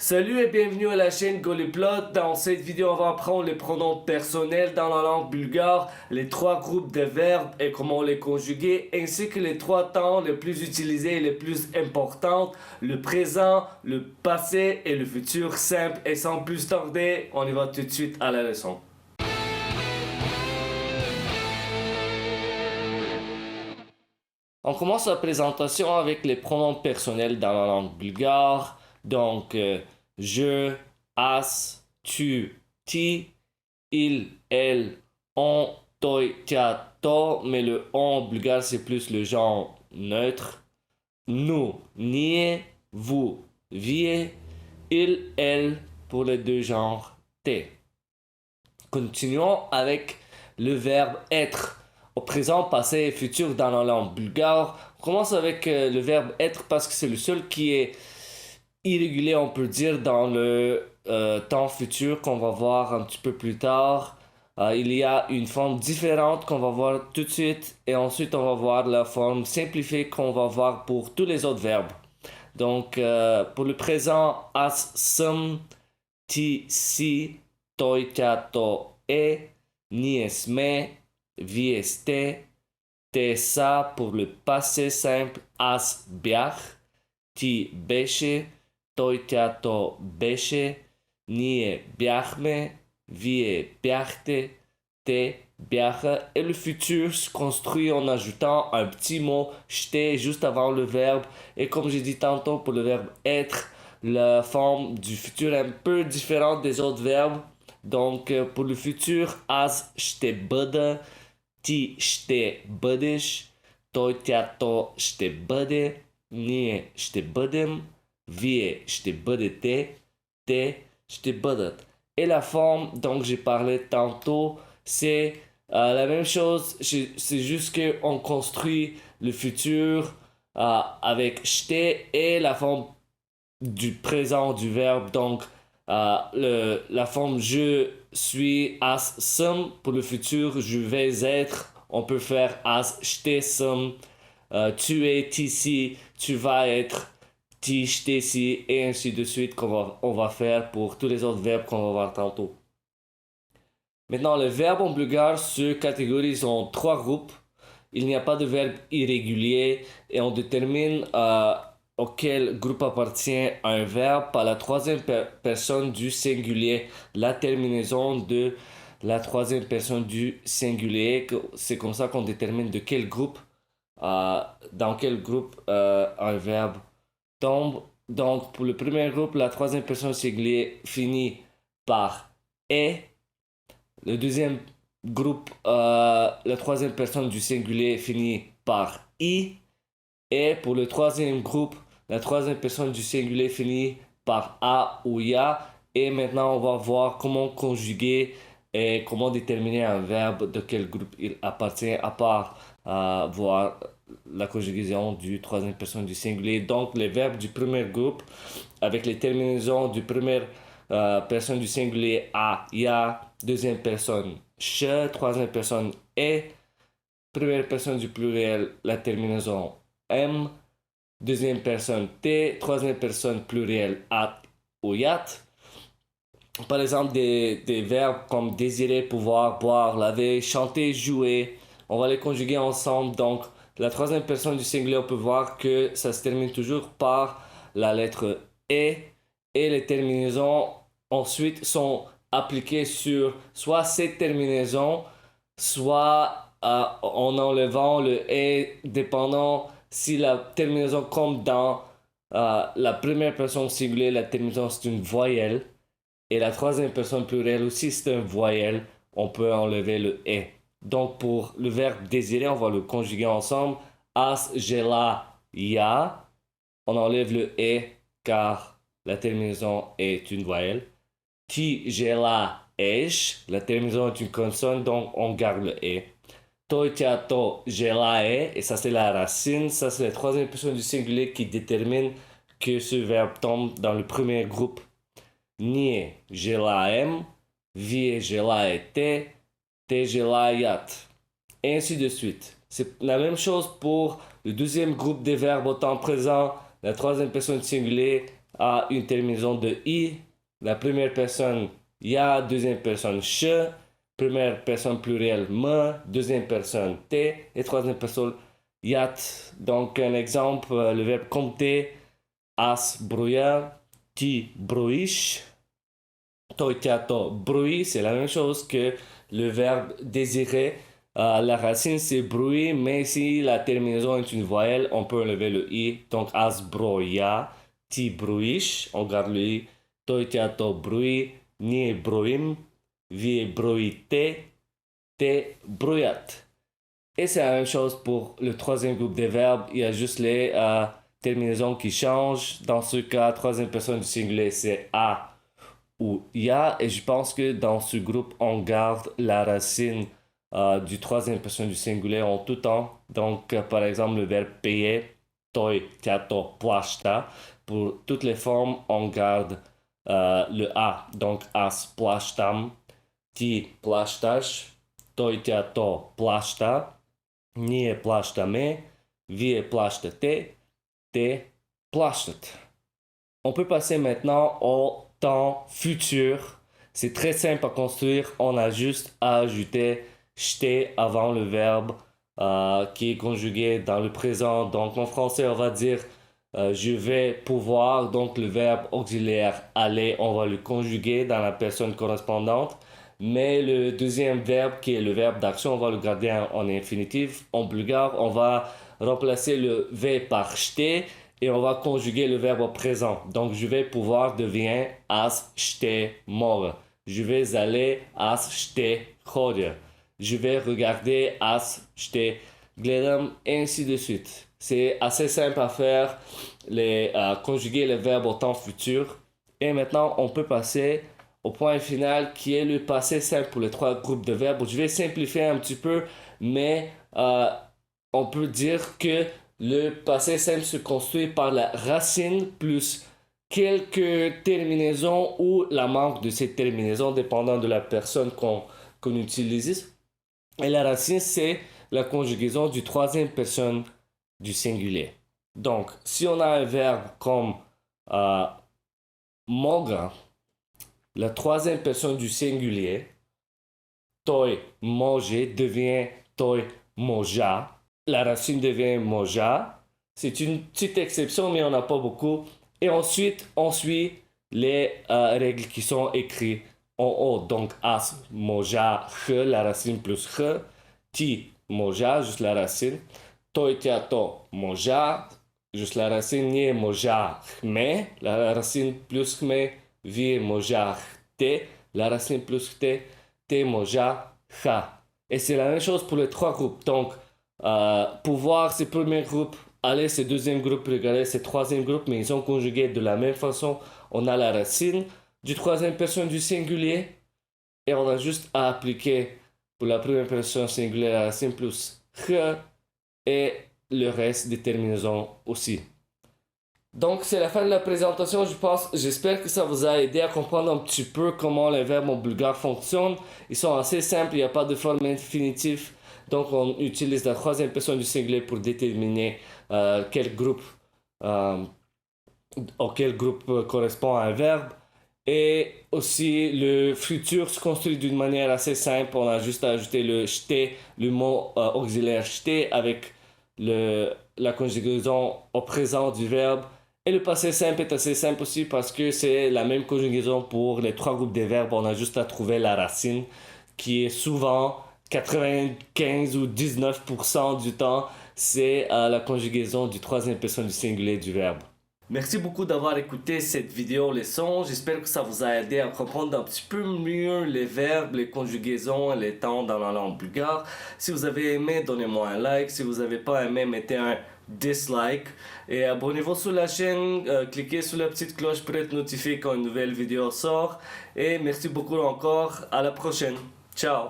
Salut et bienvenue à la chaîne Goleplot. Dans cette vidéo, on va apprendre les pronoms personnels dans la langue bulgare, les trois groupes de verbes et comment les conjuguer, ainsi que les trois temps les plus utilisés et les plus importants, le présent, le passé et le futur simple. Et sans plus tarder, on y va tout de suite à la leçon. On commence la présentation avec les pronoms personnels dans la langue bulgare. Donc, je, as, tu, ti, il, elle, on, toi, tia, to, mais le on en bulgare c'est plus le genre neutre. Nous, nie, vous, vie, il, elle pour les deux genres t. Continuons avec le verbe être. Au présent, passé et futur dans la langue bulgare. On commence avec le verbe être parce que c'est le seul qui est irrégulier, on peut dire, dans le temps futur qu'on va voir un petit peu plus tard. Il y a une forme différente qu'on va voir tout de suite et ensuite on va voir la forme simplifiée qu'on va voir pour tous les autres verbes. Donc, pour le présent, as, sum, ti, si, toi, tia, to, e, ni, sme, vi, este, te, sa. Pour le passé simple, as, biach, ti, beche, toi, tia, to, beche, nie, biachme, vie, biachte, te, biache. Et le futur se construit en ajoutant un petit mot j'te juste avant le verbe. Et comme j'ai dit tantôt pour le verbe être, la forme du futur est un peu différente des autres verbes. Donc pour le futur, as j'te bode, ti j'te bodish, toi, tia, to, j'te bode, nie, j'te bodem, vie, j'te bodete, te, j'te bodet. Et la forme dont j'ai parlé tantôt, c'est la même chose, c'est juste qu'on construit le futur avec j'te et la forme du présent du verbe. Donc, la forme je suis as sum pour le futur, je vais être. On peut faire as j'te sum, tu es ici, tu vas être ti j'te si, et ainsi de suite on va faire pour tous les autres verbes qu'on va voir tantôt. Maintenant, les verbes en bulgare se catégorisent en trois groupes. Il n'y a pas de verbe irrégulier et on détermine auquel groupe appartient un verbe par la troisième personne du singulier, la terminaison de la troisième personne du singulier. C'est comme ça qu'on détermine de quel groupe, dans quel groupe un verbe tombe. Donc, pour le premier groupe, la troisième personne singulier finit par est. Le deuxième groupe, la troisième personne du singulier finit par i. Et pour le troisième groupe, la troisième personne du singulier finit par a ou ya. Et maintenant, on va voir comment conjuguer et comment déterminer un verbe de quel groupe il appartient, à part voir la conjugaison du troisième personne du singulier. Donc, les verbes du premier groupe, avec les terminaisons du premier personne du singulier a, ya, deuxième personne che, troisième personne est, première personne du pluriel, la terminaison m, deuxième personne t, troisième personne pluriel at ou yat. Par exemple, des verbes comme désirer, pouvoir, boire, laver, chanter, jouer, on va les conjuguer ensemble. Donc, la troisième personne du singulier, on peut voir que ça se termine toujours par la lettre e et les terminaisons ensuite sont appliquées sur soit cette terminaison, soit en enlevant le et, dépendant si la terminaison comme dans la première personne singulière, la terminaison c'est une voyelle. Et la troisième personne plurielle aussi, c'est un voyelle. On peut enlever le « et ». Donc, pour le verbe désirer, on va le conjuguer ensemble. As, gela, ya. On enlève le « et » car la terminaison est une voyelle. Ti, gela, esh. La terminaison est une consonne, donc on garde le « et ». Toi, tia, to, gela, e. Et ça, c'est la racine. Ça, c'est la troisième personne du singulier qui détermine que ce verbe tombe dans le premier groupe. Nie желаем, vie желаете, te желаят. Et ainsi de suite. C'est la même chose pour le deuxième groupe des verbes au temps présent, la troisième personne singulier a une terminaison de i. La première personne ya, deuxième personne che, première personne plurielle me, deuxième personne te et troisième personne yat. Donc un exemple, le verbe compter, as brouillard, ti brouish, toi tiato bruit, c'est la même chose que le verbe désirer. La racine c'est bruit, mais si la terminaison est une voyelle, on peut enlever le i. Donc as broya, ti bruish, on garde le i. Toi tiato bruit, ni bruim, vi bruite, te bruyat. Et c'est la même chose pour le troisième groupe des verbes. Il y a juste les terminaisons qui changent. Dans ce cas, troisième personne du singulier, c'est a ou ya. Et je pense que dans ce groupe, on garde la racine du troisième personne du singulier en tout temps. Donc, par exemple, le verbe payer, toi, tiato, plashta. Pour toutes les formes, on garde le a. Donc, as plashtam, ti plashtash, toi, tiato, plashta. Ние плащаме, вие плащате, te plashtat. On peut passer maintenant au temps futur. C'est très simple à construire. On a juste à ajouter j'te avant le verbe qui est conjugué dans le présent. Donc en français, on va dire je vais pouvoir. Donc le verbe auxiliaire aller, on va le conjuguer dans la personne correspondante. Mais le deuxième verbe, qui est le verbe d'action, on va le garder en infinitif. En bulgare, on va remplacer le V par j'te et on va conjuguer le verbe au présent. Donc, je vais pouvoir devient as j'te mor. Je vais aller as j'te hodja. Je vais regarder as j'te gledam, et ainsi de suite. C'est assez simple à faire, conjuguer le verbe au temps futur. Et maintenant, on peut passer au point final qui est le passé simple pour les trois groupes de verbes. Je vais simplifier un petit peu, mais on peut dire que le passé simple se construit par la racine plus quelques terminaisons ou la manque de ces terminaisons dépendant de la personne qu'on utilise. Et la racine, c'est la conjugaison du troisième personne du singulier. Donc, si on a un verbe comme moga, la troisième personne du singulier, toi manger devient toi moja. La racine devient moja. C'est une petite exception, mais on n'a pas beaucoup. Et ensuite, on suit les règles qui sont écrites en haut. Donc, as moja, che, la racine plus che. Ti moja, juste la racine. Toi tiato moja, juste la racine. Nie moja, chme, la racine plus chme. Vi moja te, la racine plus te, te moja cha. Et c'est la même chose pour les trois groupes. Donc, pouvoir, c'est premier groupe, aller, c'est deuxième groupe, regarder, c'est troisième groupe, mais ils sont conjugués de la même façon. On a la racine du troisième personne du singulier et on a juste à appliquer pour la première personne singulière la racine plus che et le reste des terminaisons aussi. Donc, c'est la fin de la présentation, je pense. J'espère que ça vous a aidé à comprendre un petit peu comment les verbes en bulgare fonctionnent. Ils sont assez simples, il n'y a pas de forme infinitive. Donc, on utilise la troisième personne du singulier pour déterminer quel groupe correspond à un verbe. Et aussi, le futur se construit d'une manière assez simple. On a juste à ajouter le j'te, le mot auxiliaire j'te avec la conjugaison au présent du verbe. Et le passé simple est assez simple aussi parce que c'est la même conjugaison pour les trois groupes des verbes. On a juste à trouver la racine qui est souvent 95 ou 19% du temps, c'est la conjugaison du troisième personne du singulier du verbe. Merci beaucoup d'avoir écouté cette vidéo leçon. J'espère que ça vous a aidé à comprendre un petit peu mieux les verbes, les conjugaisons et les temps dans la langue bulgare. Si vous avez aimé, donnez-moi un like. Si vous n'avez pas aimé, mettez un dislike. Et abonnez-vous sur la chaîne, cliquez sur la petite cloche pour être notifié quand une nouvelle vidéo sort. Et merci beaucoup encore. À la prochaine. Ciao.